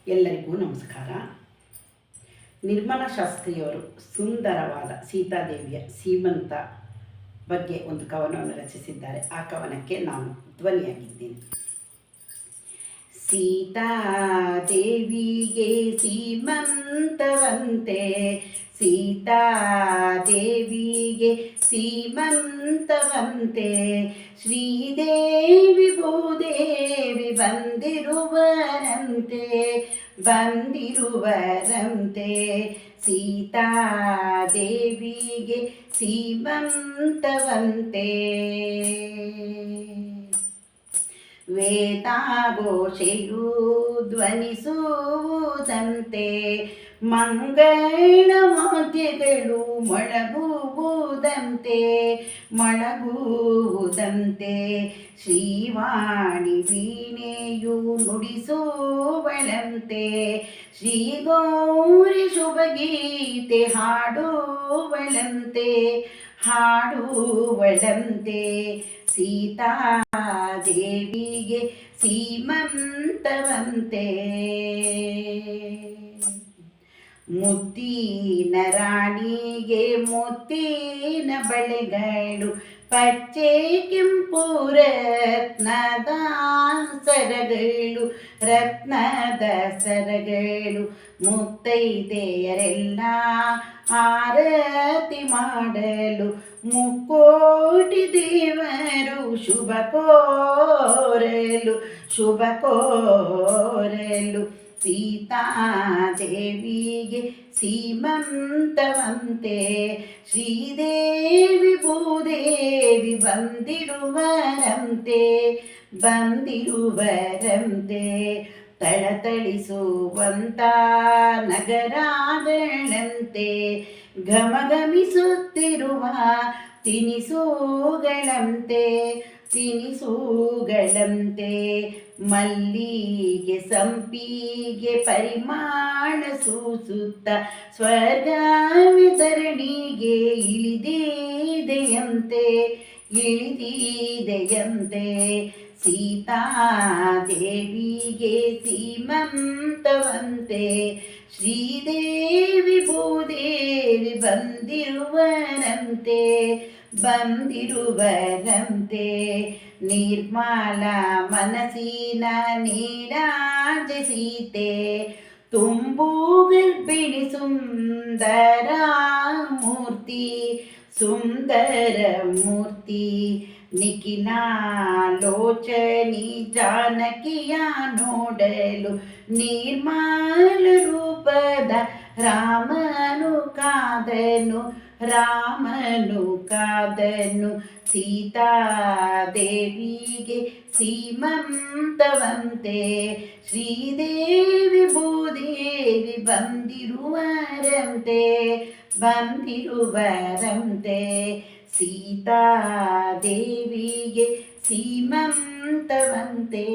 ಎಲ್ಲರಿಗೂ ನಮಸ್ಕಾರ. ನಿರ್ಮಲಾ ಶಾಸ್ತ್ರಿಯವರು ಸುಂದರವಾದ ಸೀತಾದೇವಿಯ ಸೀಮಂತ ಬಗ್ಗೆ ಒಂದು ಕವನವನ್ನು ರಚಿಸಿದ್ದಾರೆ. ಆ ಕವನಕ್ಕೆ ನಾನು ಧ್ವನಿಯಾಗಿದ್ದೇನೆ. ಸೀತಾದೇವಿಗೆ ಸೀಮಂತವಂತೆ, ಸೀತಾದೇವಿಗೆ ಸೀಮಂತವಂತೆ, ಶ್ರೀದೇವಿ ಭೂದೇವಿ ಬಂದಿರುವರಂತೆ, ಬಂದಿರುವರಂತೆ. ಸೀತಾದೇವಿಗೆ ಸೀಮಂತವಂತೆ. ವೇದಘೋಷೆಯು ಧ್ವನಿಸುವುದಂತೆ, ಮಂಗಳವಾದ್ಯಗಳು ಮೊಳಗುವುದಂತೆ, ಮೊಳಗುವುದಂತೆ. ಶ್ರೀವಾಣಿ ವೀಣೆಯು ನುಡಿಸುವಳಂತೆ, ಶ್ರೀ ಗೌರಿ ಶುಭಗೀತೆ ಹಾಡುವಳಂತೆ, ಹಾಡುವಳಂತೆ. ಸೀತಾದೇವಿಗೆ ಸೀಮಂತವಂತೆ. ಮುತ್ತಿನ ರಾಣಿಗೆ ಮುತ್ತಿನ ಬಳೆಗಳು, ಪಚ್ಚೆ ಕೆಂಪು ರತ್ನದ ಸರಗಳು, ರತ್ನದ ಸರಗಳು. ಮುತ್ತೈದೆಯರೆಲ್ಲ ಆರತಿ ಮಾಡಲು, ಮುಕ್ಕೋಟಿ ದೇವರು ಶುಭ ಕೋರಲು, ಶುಭ ಕೋರಲು. ಸೀತಾದೇವಿಗೆ ಸೀಮಂತವಂತೆ, ಶ್ರೀದೇವಿ ಭೂದೇವಿ ಬಂದಿರುವರಂತೆ, ಬಂದಿರುವರಂತೆ. ಥಳಥಳಿಸುವಂತ ನಗರಗಳಂತೆ, ಘಮಘಮಿಸುತ್ತಿರುವ ತಿನಿಸುಗಳಂತೆ, ತಿನಿಸುಗಳಂತೆ. ಮಲ್ಲಿಗೆ ಸಂಪಿಗೆ ಪರಿಮಾಣ ಸೂಸುತ್ತ, ಸ್ವರ್ಗ ವಿತರಣಿಗೆ ಇಳಿದಿದೆಯಂತೆ, ಇಳಿದಿದೆಯಂತೆ. ಸೀತಾದೇವಿಗೆ ಸೀಮಂತವಂತೆ, ಶ್ರೀದೇವಿ ಭೂದೇವಿ ಬಂದಿರುವರಂತೆ, ಬಂದಿರುವರಂತೆ. ನಿರ್ಮಲ ಮನಸ್ಸಿನ ನೀರಾಜ ಸೀತೆ, ತುಂಬು ಗರ್ಭಿಣಿ ಸುಂದರ ಮೂರ್ತಿ, ಸುಂದರ ಮೂರ್ತಿ. ನಿಖಿಲಾಲೋಚನಿ ಜಾನಕಿಯ ನೋಡಲು, ನಿರ್ಮಲ ರೂಪದ ರಾಮನು ಕಾದನು, ರಾಮನು ಕಾದನು. ಸೀತಾದೇವಿಗೆ ಸೀಮಂತವಂತೆ, ಶ್ರೀದೇವಿ ಭೂದೇವಿ ಬಂದಿರುವರಂತೆ, ಬಂದಿರುವರಂತೆ. ಸೀತಾದೇವಿಗೆ ಸೀಮಂತವಂತೆ.